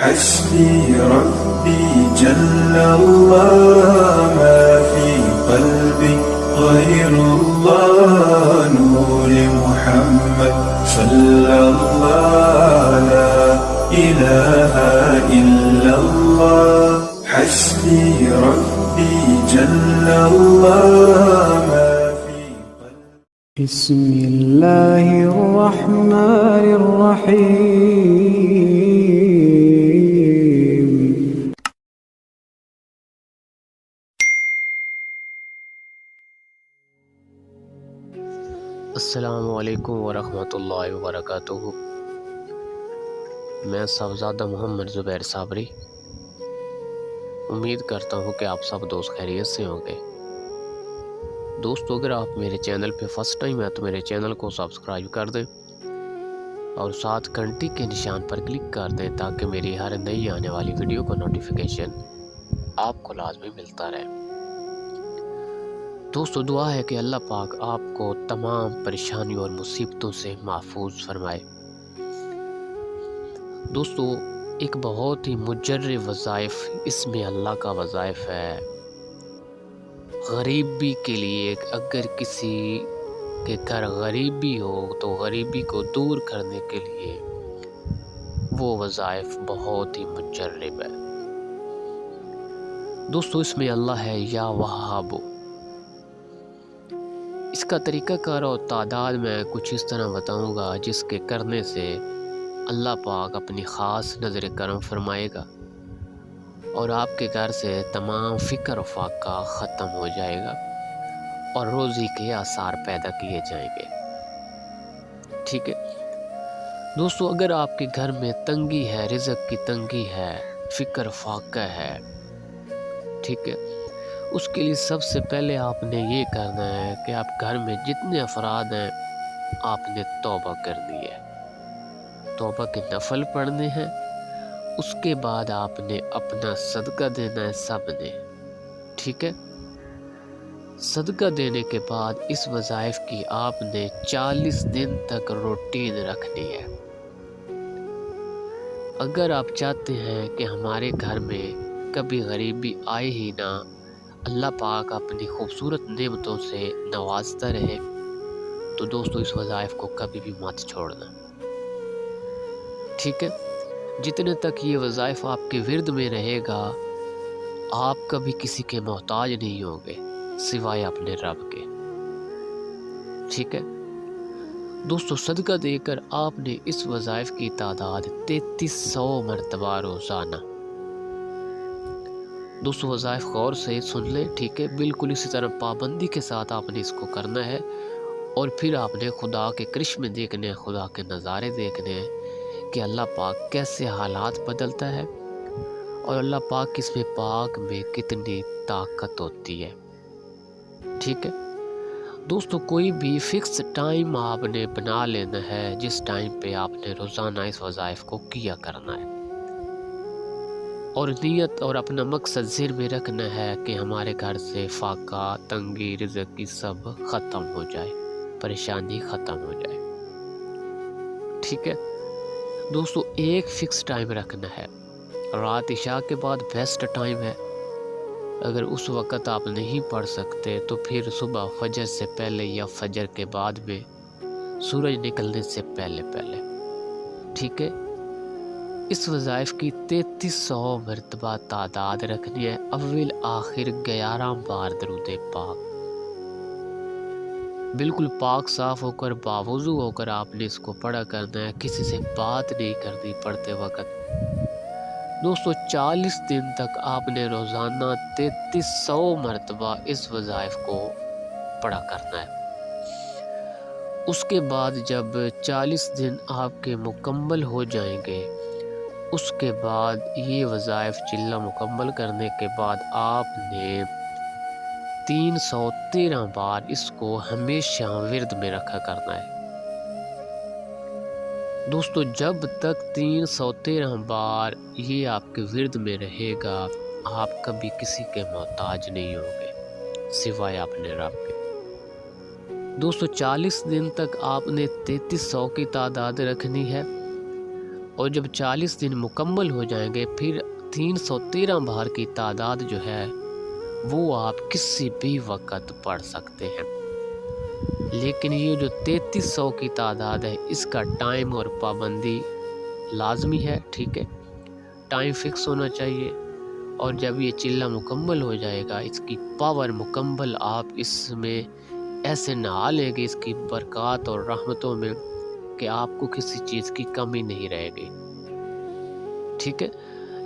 حسبي ربي جل الله ما في قلبي غير الله نور محمد صلى الله لا إله إلا الله حسبي ربي جل الله ما في قلبي بسم الله الرحمن الرحيم السلام علیکم ورحمۃ اللہ وبرکاتہ۔ میں صاحبزادہ محمد زبیر صابری امید کرتا ہوں کہ آپ سب دوست خیریت سے ہوں گے۔ دوستو، اگر آپ میرے چینل پہ فرسٹ ٹائم ہے تو میرے چینل کو سبسکرائب کر دیں اور ساتھ گھنٹی کے نشان پر کلک کر دیں تاکہ میری ہر نئی آنے والی ویڈیو کو نوٹیفیکیشن آپ کو لازمی ملتا رہے۔ دوستو، دعا ہے کہ اللہ پاک آپ کو تمام پریشانیوں اور مصیبتوں سے محفوظ فرمائے۔ دوستو، ایک بہت ہی مجرب وظائف اس میں اللہ کا وظائف ہے۔ غریبی کے لیے اگر کسی کے گھر غریبی ہو تو غریبی کو دور کرنے کے لیے وہ وظائف بہت ہی مجرب ہے۔ دوستو، اس میں اللہ ہے یا وہاب۔ اس کا طریقہ کار اور تعداد میں کچھ اس طرح بتاؤں گا جس کے کرنے سے اللہ پاک اپنی خاص نظر کرم فرمائے گا اور آپ کے گھر سے تمام فکر و فاقہ ختم ہو جائے گا اور روزی کے آثار پیدا کیے جائیں گے۔ ٹھیک ہے دوستو، اگر آپ کے گھر میں تنگی ہے، رزق کی تنگی ہے، فکر و فاقہ ہے، ٹھیک ہے، اس کے لیے سب سے پہلے آپ نے یہ کرنا ہے کہ آپ گھر میں جتنے افراد ہیں آپ نے توبہ کرنی ہے، توبہ کے نفل پڑھنے ہیں۔ اس کے بعد آپ نے اپنا صدقہ دینا ہے سب نے، ٹھیک ہے۔ صدقہ دینے کے بعد اس وظائف کی آپ نے 40 دن تک روٹین رکھنی ہے۔ اگر آپ چاہتے ہیں کہ ہمارے گھر میں کبھی غریبی آئے ہی نہ، اللہ پاک اپنی خوبصورت نعمتوں سے نوازتا رہے، تو دوستو اس وظائف کو کبھی بھی مت چھوڑنا، ٹھیک ہے۔ جتنے تک یہ وظائف آپ کے ورد میں رہے گا آپ کبھی کسی کے محتاج نہیں ہوں گے سوائے اپنے رب کے، ٹھیک ہے۔ دوستو، صدقہ دے کر آپ نے اس وظائف کی تعداد 3300 مرتبہ روزانہ۔ دوستو، وظائف غور سے سن لیں، ٹھیک ہے، بالکل اسی طرح پابندی کے ساتھ آپ نے اس کو کرنا ہے اور پھر آپ نے خدا کے کرشمے دیکھنے ہیں، خدا کے نظارے دیکھنے ہیں کہ اللہ پاک کیسے حالات بدلتا ہے اور اللہ پاک اس میں پاک میں کتنی طاقت ہوتی ہے، ٹھیک ہے۔ دوستو، کوئی بھی فکس ٹائم آپ نے بنا لینا ہے جس ٹائم پہ آپ نے روزانہ اس وظائف کو کیا کرنا ہے اور نیت اور اپنا مقصد ذہن میں رکھنا ہے کہ ہمارے گھر سے فاقہ، تنگی، رزق کی سب ختم ہو جائے، پریشانی ختم ہو جائے، ٹھیک ہے۔ دوستو، ایک فکس ٹائم رکھنا ہے، رات عشاء کے بعد بیسٹ ٹائم ہے۔ اگر اس وقت آپ نہیں پڑھ سکتے تو پھر صبح فجر سے پہلے یا فجر کے بعد میں سورج نکلنے سے پہلے ٹھیک ہے۔ اس وظائف کی 3300 مرتبہ تعداد رکھنی ہے، اول آخر 11 بار درود پاک، بالکل پاک صاف ہو کر باوضو ہو کر آپ نے اس کو پڑھا کرنا ہے، کسی سے بات نہیں کرنی پڑھتے وقت۔ دوستو، 40 دن تک آپ نے روزانہ 3300 مرتبہ اس وظائف کو پڑھا کرنا ہے۔ اس کے بعد جب 40 دن آپ کے مکمل ہو جائیں گے، اس کے بعد یہ وظائف چلہ مکمل کرنے کے بعد آپ نے 313 بار اس کو ہمیشہ ورد میں رکھا کرنا ہے۔ دوستو، جب تک 313 بار یہ آپ کے ورد میں رہے گا آپ کبھی کسی کے محتاج نہیں ہوں گے سوائے اپنے رب کے۔ دوستو، 40 دن تک آپ نے 3300 کی تعداد رکھنی ہے اور جب 40 دن مکمل ہو جائیں گے پھر 313 بار کی تعداد جو ہے وہ آپ کسی بھی وقت پڑھ سکتے ہیں، لیکن یہ جو 3300 کی تعداد ہے اس کا ٹائم اور پابندی لازمی ہے، ٹھیک ہے، ٹائم فکس ہونا چاہیے۔ اور جب یہ چلہ مکمل ہو جائے گا اس کی پاور مکمل، آپ اس میں ایسے نہا لیں گے اس کی برکات اور رحمتوں میں کہ آپ کو کسی چیز کی کمی نہیں رہے گی، ٹھیک ہے۔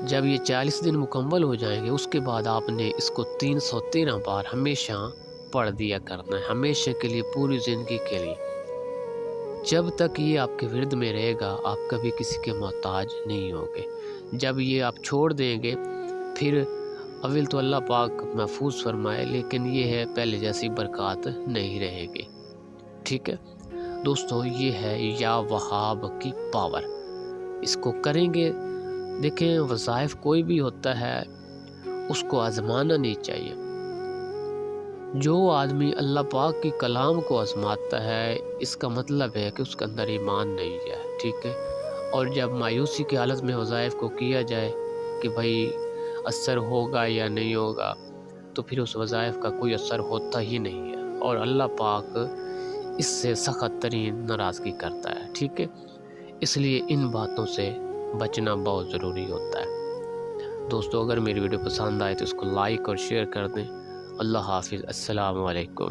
جب یہ 40 دن مکمل ہو جائیں گے اس کے بعد آپ نے اس کو 313 بار ہمیشہ پڑھ دیا کرنا ہے، ہمیشہ کے لیے، پوری زندگی کے لیے۔ جب تک یہ آپ کے ورد میں رہے گا آپ کبھی کسی کے محتاج نہیں ہوگے۔ جب یہ آپ چھوڑ دیں گے پھر اول تو اللہ پاک محفوظ فرمائے، لیکن یہ ہے پہلے جیسی برکات نہیں رہے گی، ٹھیک ہے دوستو۔ یہ ہے یا وہاب کی پاور، اس کو کریں گے۔ دیکھیں وظائف کوئی بھی ہوتا ہے اس کو آزمانا نہیں چاہیے۔ جو آدمی اللہ پاک کی کلام کو آزماتا ہے اس کا مطلب ہے کہ اس کے اندر ایمان نہیں ہے، ٹھیک ہے۔ اور جب مایوسی کی حالت میں وظائف کو کیا جائے کہ بھائی اثر ہوگا یا نہیں ہوگا، تو پھر اس وظائف کا کوئی اثر ہوتا ہی نہیں ہے، اور اللہ پاک اس سے سخت ترین ناراضگی کرتا ہے، ٹھیک ہے۔ اس لیے ان باتوں سے بچنا بہت ضروری ہوتا ہے۔ دوستو اگر میری ویڈیو پسند آئے تو اس کو لائک اور شیئر کر دیں۔ اللہ حافظ، السلام علیکم۔